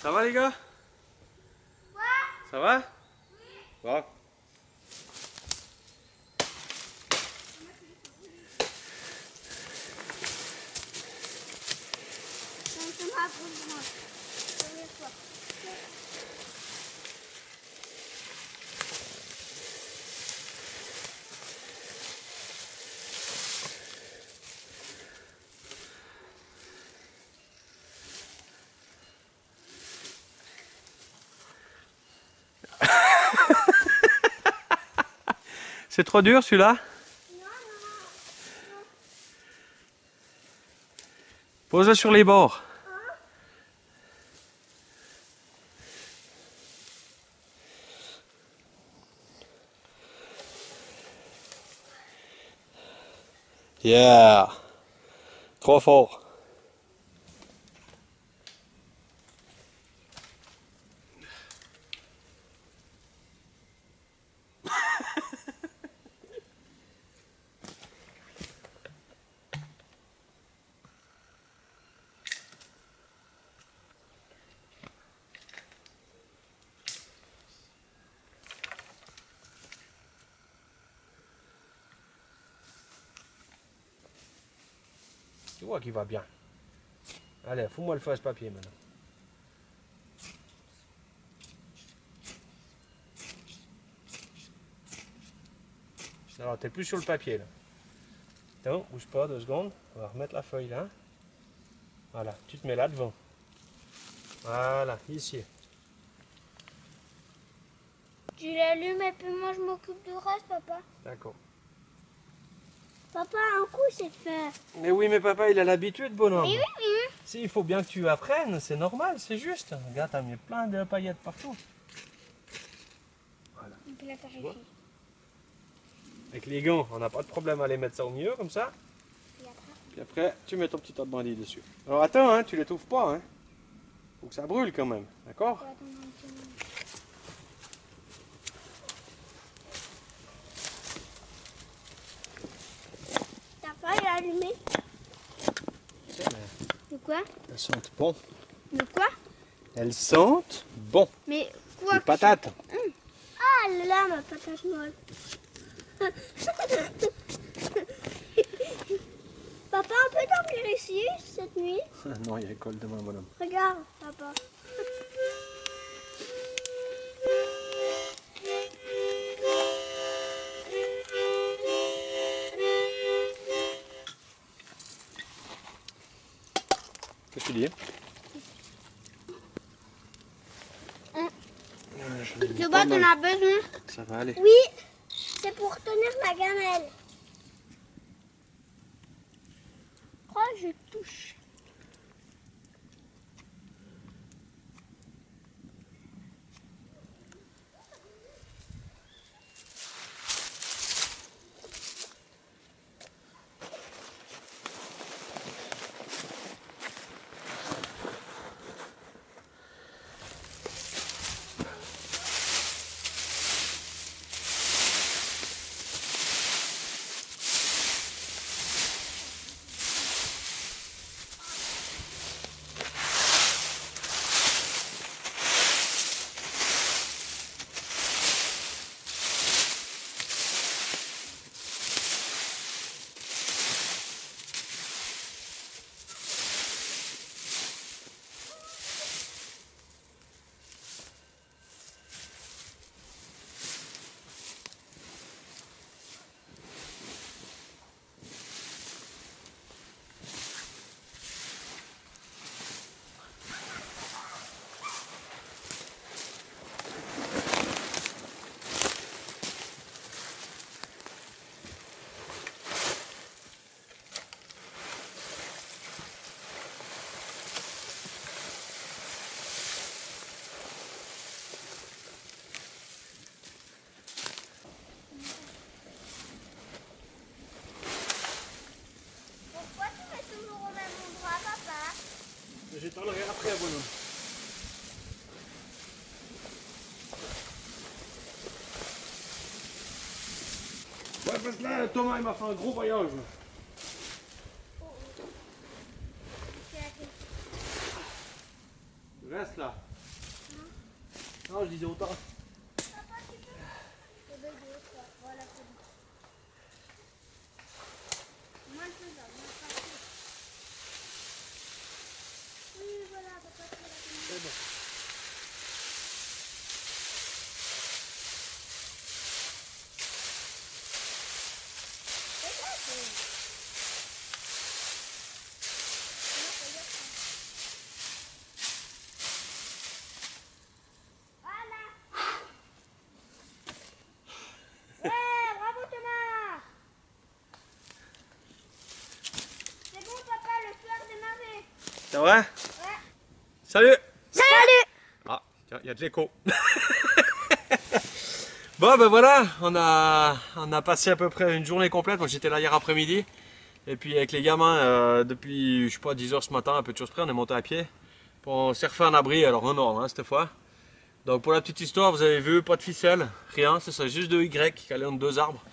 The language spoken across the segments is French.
Ça va les gars? Ouais. Ça va? Oui. Bon. C'est ma première fois. C'est trop dur celui-là? Non. Pose-le sur les bords. Yeah! Trop fort. Tu vois qu'il va bien. Allez, fous-moi le fesse-papier maintenant. Alors, t'es plus sur le papier là. Donc, bouge pas 2 secondes. On va remettre la feuille là. Voilà, tu te mets là devant. Voilà, ici. Tu l'allumes et puis moi je m'occupe du reste, papa. D'accord. Papa, un coup c'est fait. Mais oui, mais papa, il a l'habitude, bonhomme. Mais oui. Si, il faut bien que tu apprennes, c'est normal, c'est juste. Regarde, t'as mis plein de paillettes partout. Voilà. Et puis là, t'as vois? réussi. Avec les gants, on n'a pas de problème à les mettre ça au milieu, comme ça. Puis après, Puis après, tu mets ton petit tas de bandits dessus. Alors attends, hein, tu les trouves pas, hein. Faut que ça brûle quand même, d'accord? tu vas attendre un petit moment. Ta feuille est allumée. De quoi? Elles sentent bon. De quoi? Elles sentent bon. Mais quoi? Les patates. Ah là, ma patate molle. Papa, on peut dormir ici cette nuit? Non, il y a école demain, bonhomme. Regarde, papa. Qu'est-ce que tu dis? Je vois qu'on a besoin. Ça va aller. Oui, c'est pour tenir ma gamelle. Oh, je touche. Pourquoi tu mets toujours au même endroit, papa? J'étalerai après, bonhomme. Ouais, parce que là, Thomas, il m'a fait un gros voyage. Reste là. Non, je disais autant. Voilà, c'est bon. Moins de faisable, moins de partout. Oui, voilà, papa, c'est la C'est bon. Bravo Thomas. C'est bon papa, le feu a démarré. C'est vrai? Ouais. Salut! Salut. Ah, tiens, il y a de l'écho. Bon ben voilà, on a passé à peu près une journée complète. Moi j'étais là hier après-midi. Et puis avec les gamins, depuis je sais pas 10 h ce matin, un peu de choses près, on est monté à pied. On s'est refait un abri, alors en or hein, cette fois. Donc pour la petite histoire, vous avez vu, pas de ficelle, rien, c'est ça, juste deux Y qui allaient entre deux arbres.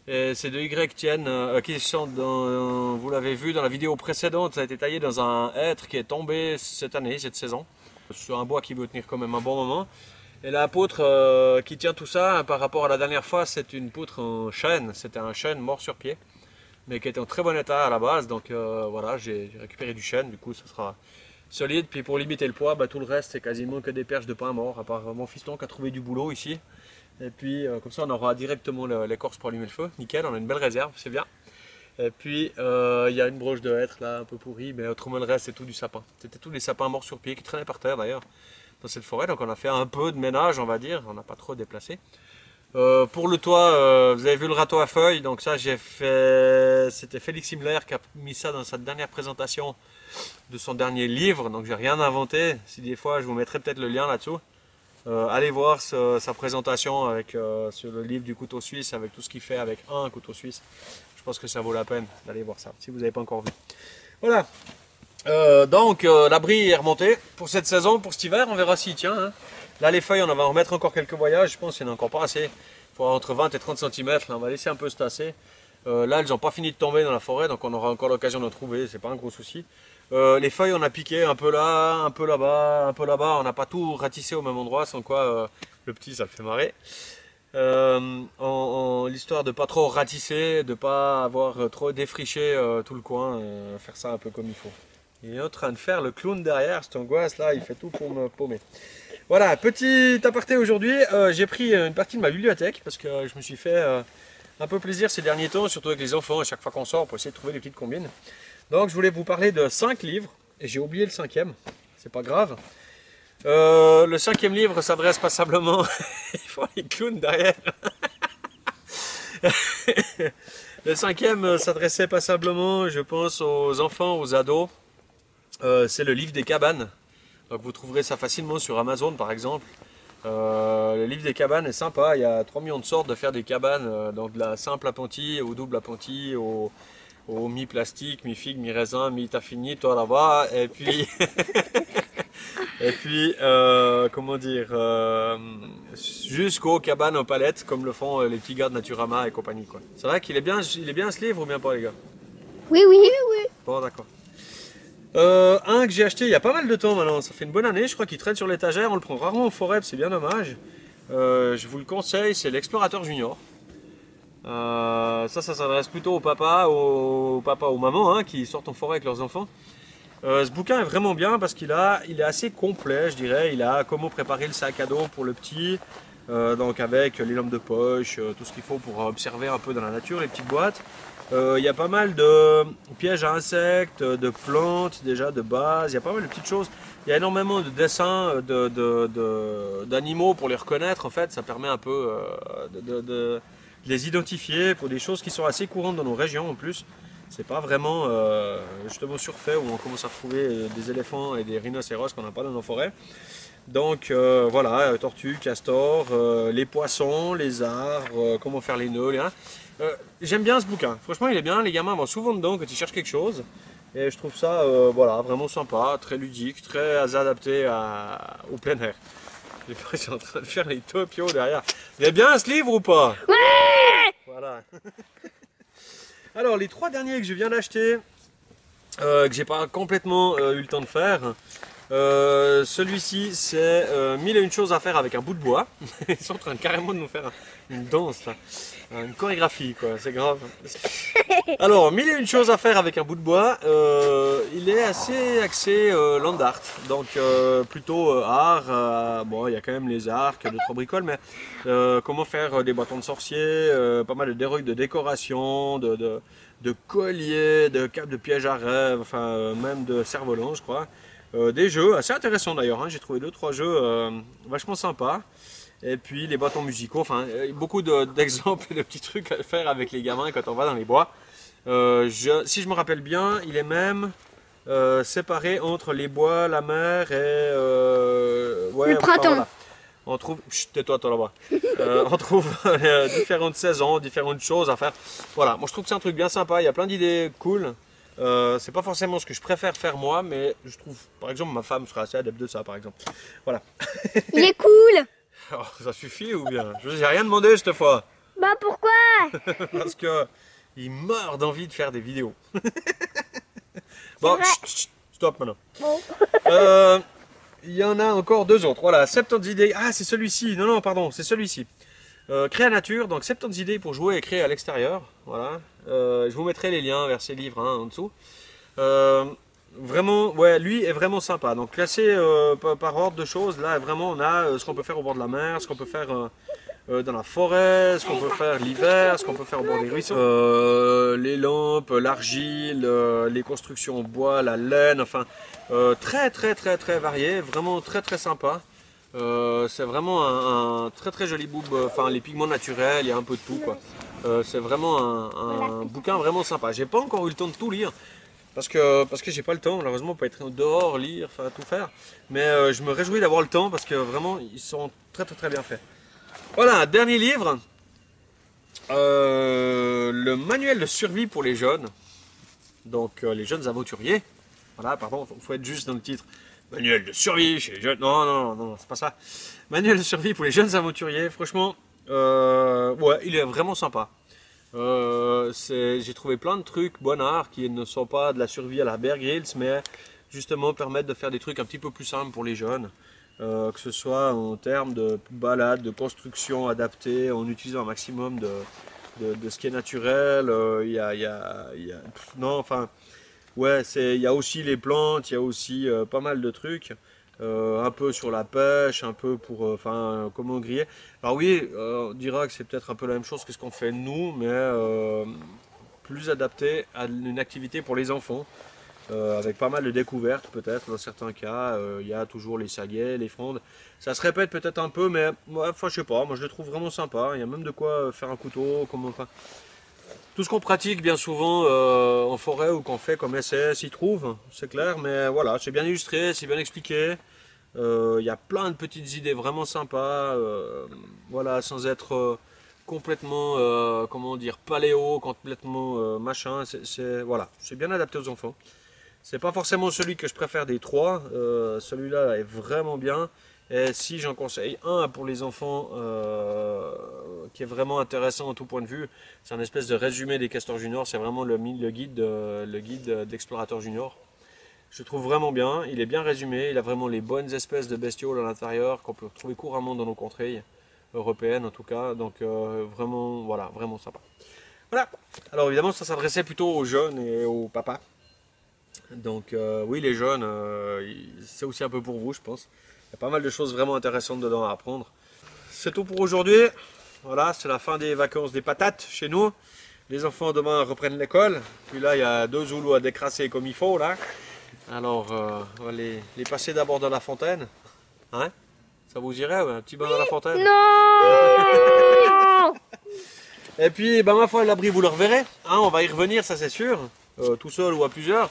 Et ces deux Y tiennent, qui sont dans, vous l'avez vu dans la vidéo précédente, ça a été taillé dans un hêtre qui est tombé cette année, cette saison. Sur un bois qui veut tenir quand même un bon moment. Et la poutre qui tient tout ça, par rapport à la dernière fois, c'est une poutre en chêne. C'était un chêne mort sur pied, mais qui était en très bon état à la base. Donc voilà, j'ai récupéré du chêne, du coup ça sera solide. Puis pour limiter le poids, tout le reste c'est quasiment que des perches de pin mort, à part mon fiston qui a trouvé du boulot ici. Et puis comme ça on aura directement l'écorce pour allumer le feu. Nickel, on a une belle réserve, c'est bien. Et puis il y a une broche de hêtre là un peu pourrie, mais autrement le reste c'est tout du sapin. C'était tous des sapins morts sur pied qui traînaient par terre d'ailleurs dans cette forêt. Donc on a fait un peu de ménage, on va dire, on n'a pas trop déplacé. Pour le toit, vous avez vu le râteau à feuilles, donc ça j'ai fait, c'était Félix Himmler qui a mis ça dans sa dernière présentation de son dernier livre, donc j'ai rien inventé. Si des fois je vous mettrai peut-être le lien là-dessous. Allez voir sa présentation avec, sur le livre du couteau suisse, avec tout ce qu'il fait avec un couteau suisse. Je pense que ça vaut la peine d'aller voir ça, si vous n'avez pas encore vu. Voilà. Donc l'abri est remonté pour cette saison, pour cet hiver, on verra s'il tient. Hein. Là les feuilles, on va en remettre encore quelques voyages, je pense qu'il n'y en a encore pas assez. Il faudra entre 20 et 30 cm, là, on va laisser un peu se tasser. Là elles n'ont pas fini de tomber dans la forêt, donc on aura encore l'occasion d'en trouver, c'est pas un gros souci. Les feuilles on a piqué un peu là, un peu là-bas, un peu là-bas, on n'a pas tout ratissé au même endroit, sans quoi le petit ça le fait marrer. L'histoire de pas trop ratisser, de pas avoir trop défriché tout le coin, faire ça un peu comme il faut. Il est en train de faire le clown derrière, cette angoisse là, il fait tout pour me paumer. Voilà, petit aparté aujourd'hui, j'ai pris une partie de ma bibliothèque parce que je me suis fait un peu plaisir ces derniers temps, surtout avec les enfants, à chaque fois qu'on sort pour essayer de trouver des petites combines. Donc je voulais vous parler de 5 livres, et j'ai oublié le 5e, c'est pas grave. Le 5e livre s'adresse passablement, il faut les clowns derrière. Le 5e s'adressait passablement, je pense, aux enfants, aux ados. C'est le livre des cabanes. Donc vous trouverez ça facilement sur Amazon par exemple. Le livre des cabanes est sympa, il y a 3 millions de sortes de faire des cabanes, donc de la simple appentie au double appentie, au mi-plastique, mi-figue, mi-raisin, mi-taffini, toi là-bas, et puis, et puis comment dire, jusqu'aux cabanes aux palettes, comme le font les petits gars de Naturama et compagnie. C'est vrai qu'il est bien ce livre ou bien pas les gars? Oui, oui, oui. Bon d'accord. Un que j'ai acheté il y a pas mal de temps maintenant, ça fait une bonne année, je crois qu'il traîne sur l'étagère, on le prend rarement en forêt, c'est bien dommage. Je vous le conseille, c'est l'Explorateur Junior. Ça s'adresse plutôt aux papas, aux mamans hein, qui sortent en forêt avec leurs enfants. Ce bouquin est vraiment bien parce il est assez complet, je dirais. Il a comment préparer le sac à dos pour le petit, donc avec les lampes de poche, tout ce qu'il faut pour observer un peu dans la nature, les petites boîtes. Il y a pas mal de pièges à insectes, de plantes déjà de base, il y a pas mal de petites choses. Il y a énormément de dessins d'animaux pour les reconnaître en fait, ça permet un peu de les identifier pour des choses qui sont assez courantes dans nos régions en plus. C'est pas vraiment justement surfait où on commence à trouver des éléphants et des rhinocéros qu'on n'a pas dans nos forêts. Donc voilà, tortues, castors, les poissons, les arbres, comment faire les nœuds. J'aime bien ce bouquin, franchement il est bien, les gamins vont souvent dedans quand ils cherchent quelque chose. Et je trouve ça voilà, vraiment sympa, très ludique, très adapté au plein air. J'ai peur qu'ils sont en train de faire les topios derrière. Il est bien ce livre ou pas? Ouais. Voilà. Alors les 3 derniers que je viens d'acheter, que j'ai pas complètement eu le temps de faire, Celui-ci, c'est 1000 et une choses à faire avec un bout de bois. Ils sont en train carrément de nous faire une danse, là. Une chorégraphie, quoi, c'est grave. Alors, 1000 et une choses à faire avec un bout de bois. Il est assez axé land art, donc plutôt art. Bon, il y a quand même les arcs, 2-3 bricoles, mais comment faire des bâtons de sorcier, pas mal de dérogues de décoration, de colliers, de capes de pièges à rêve, enfin même de cerfs-volants, je crois. Des jeux assez intéressants d'ailleurs, hein. J'ai trouvé 2-3 jeux vachement sympas. Et puis les bâtons musicaux, enfin beaucoup d'exemples et de petits trucs à faire avec les gamins quand on va dans les bois. Si je me rappelle bien, il est même séparé entre les bois, la mer et ouais, Le printemps. voilà. On trouve, chut, tais-toi toi là-bas. On trouve différentes saisons, différentes choses à faire. Voilà, moi je trouve que c'est un truc bien sympa. Il y a plein d'idées cool. C'est pas forcément ce que je préfère faire moi, mais je trouve, par exemple, ma femme serait assez adepte de ça, par exemple. Voilà. Il est cool. Alors, ça suffit ou bien? Je n'ai rien demandé cette fois. Bah pourquoi? Parce que il meurt d'envie de faire des vidéos. Bon, vrai. chut, chut, stop maintenant. Bon. Il y en a encore 2 autres. Voilà, 70 idées. Ah, c'est celui-ci. Non, non, pardon, c'est celui-ci. Créa nature, donc 70 idées pour jouer et créer à l'extérieur. Voilà. Je vous mettrai les liens vers ces livres hein, en dessous. Vraiment, ouais, lui est vraiment sympa. Donc classé par ordre de choses, là vraiment on a ce qu'on peut faire au bord de la mer, ce qu'on peut faire dans la forêt, ce qu'on peut faire l'hiver, ce qu'on peut faire au bord des ruisseaux, les lampes, l'argile, les constructions en bois, la laine, enfin très très varié, vraiment très sympa. C'est vraiment un très joli boob, enfin les pigments naturels, il y a un peu de tout quoi. C'est vraiment un bouquin vraiment sympa. J'ai pas encore eu le temps de tout lire. Parce que j'ai pas le temps, malheureusement, pour être dehors, lire, enfin tout faire. Mais je me réjouis d'avoir le temps parce que vraiment, ils sont très bien faits. Voilà, un dernier livre. Le manuel de survie pour les jeunes. Donc les jeunes aventuriers. Voilà, pardon, faut être juste dans le titre. Manuel de survie chez les jeunes. Non, c'est pas ça. Manuel de survie pour les jeunes aventuriers. Franchement, ouais, il est vraiment sympa. J'ai trouvé plein de trucs bonnards qui ne sont pas de la survie à la Bear Grylls, mais justement permettent de faire des trucs un petit peu plus simples pour les jeunes, que ce soit en termes de balade, de construction adaptée, en utilisant un maximum de ce qui est naturel. Non, enfin, ouais, il y a aussi les plantes, il y a aussi pas mal de trucs. Un peu sur la pêche, un peu pour comment griller. Alors oui, on dira que c'est peut-être un peu la même chose que ce qu'on fait nous, mais plus adapté à une activité pour les enfants, avec pas mal de découvertes peut-être dans certains cas. Il y a toujours les saguets, les frondes. Ça se répète peut-être un peu, mais ouais, enfin, je sais pas, moi je le trouve vraiment sympa. Il y a même de quoi faire un couteau, tout ce qu'on pratique bien souvent en forêt ou qu'on fait comme essai s'y trouve, c'est clair, mais voilà, c'est bien illustré, c'est bien expliqué. Il y a plein de petites idées vraiment sympas, voilà, sans être complètement, comment dire, paléo, complètement machin. Voilà, c'est bien adapté aux enfants. C'est pas forcément celui que je préfère des 3, celui-là est vraiment bien. Et si j'en conseille un pour les enfants qui est vraiment intéressant en tout point de vue, c'est un espèce de résumé des Castors Junior, c'est vraiment le guide d'Explorateur Junior. Je trouve vraiment bien, il est bien résumé, il a vraiment les bonnes espèces de bestioles à l'intérieur qu'on peut retrouver couramment dans nos contrées européennes en tout cas, donc vraiment, voilà, vraiment sympa. Voilà, alors évidemment ça s'adressait plutôt aux jeunes et aux papas. Donc oui, les jeunes, c'est aussi un peu pour vous je pense. Il y a pas mal de choses vraiment intéressantes dedans à apprendre. C'est tout pour aujourd'hui. Voilà, c'est la fin des vacances des patates chez nous. Les enfants demain reprennent l'école. Puis là, il y a 2 zoulous à décrasser comme il faut là. Alors, on va les passer d'abord dans la fontaine. Hein? Ça vous irait, ouais, un petit bain dans la fontaine? Non. Et puis, ben, ma foi, l'abri, vous le reverrez. Hein, on va y revenir, ça c'est sûr. Tout seul ou à plusieurs.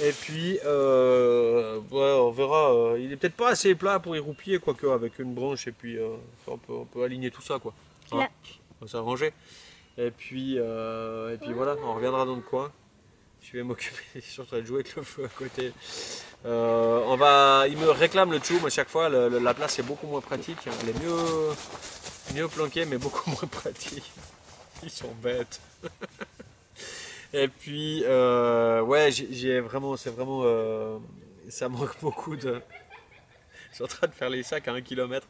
Et puis, ouais, on verra. Il est peut-être pas assez plat pour y roupiller, quoique avec une branche. Et puis, on peut aligner tout ça, quoi. Hein, Là. on va s'arranger. Et puis voilà, on reviendra dans le coin. Je vais m'occuper, surtout de jouer avec le feu à côté. Il me réclame le tchoum à chaque fois. La place est beaucoup moins pratique. Elle est mieux planquée, mais beaucoup moins pratique. Ils sont bêtes. Et puis, ouais, c'est vraiment ça manque beaucoup de... Je suis en train de faire les sacs à 1 km.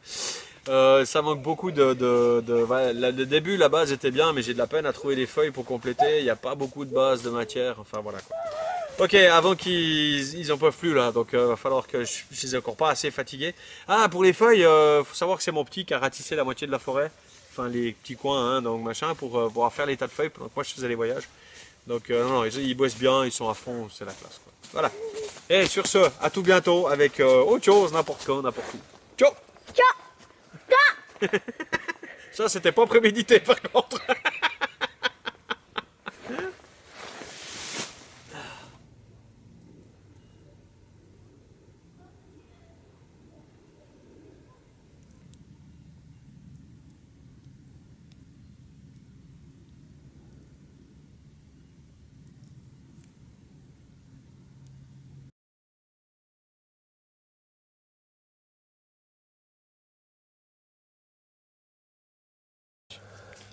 Ça manque beaucoup voilà, le début, la base était bien, mais j'ai de la peine à trouver des feuilles pour compléter. Il n'y a pas beaucoup de base, de matière. Enfin voilà quoi. Ok, avant qu'ils en peuvent plus là, donc il va falloir que je les ai encore pas assez fatigués. Ah, pour les feuilles, faut savoir que c'est mon petit qui a ratissé la moitié de la forêt. Enfin les petits coins, hein, donc machin, pour pouvoir faire les tas de feuilles pendant que moi je faisais les voyages. Donc non, ils bossent bien, ils sont à fond, c'est la classe quoi. Voilà. Et sur ce, à tout bientôt avec autre chose, n'importe quand, n'importe où. Ciao. Ciao. Ça, c'était pas prémédité par contre.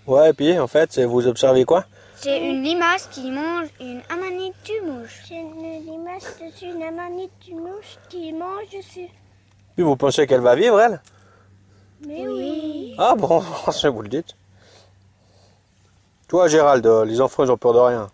Ouais, et puis en fait, vous observez quoi? C'est une limace qui mange une amanite du mouche. C'est une limace dessus, une amanite d'une mouche qui mange dessus. Puis vous pensez qu'elle va vivre, elle? Mais oui. Ah bon, c'est vous le dites. Toi, Gérald, les enfants, ils ont peur de rien.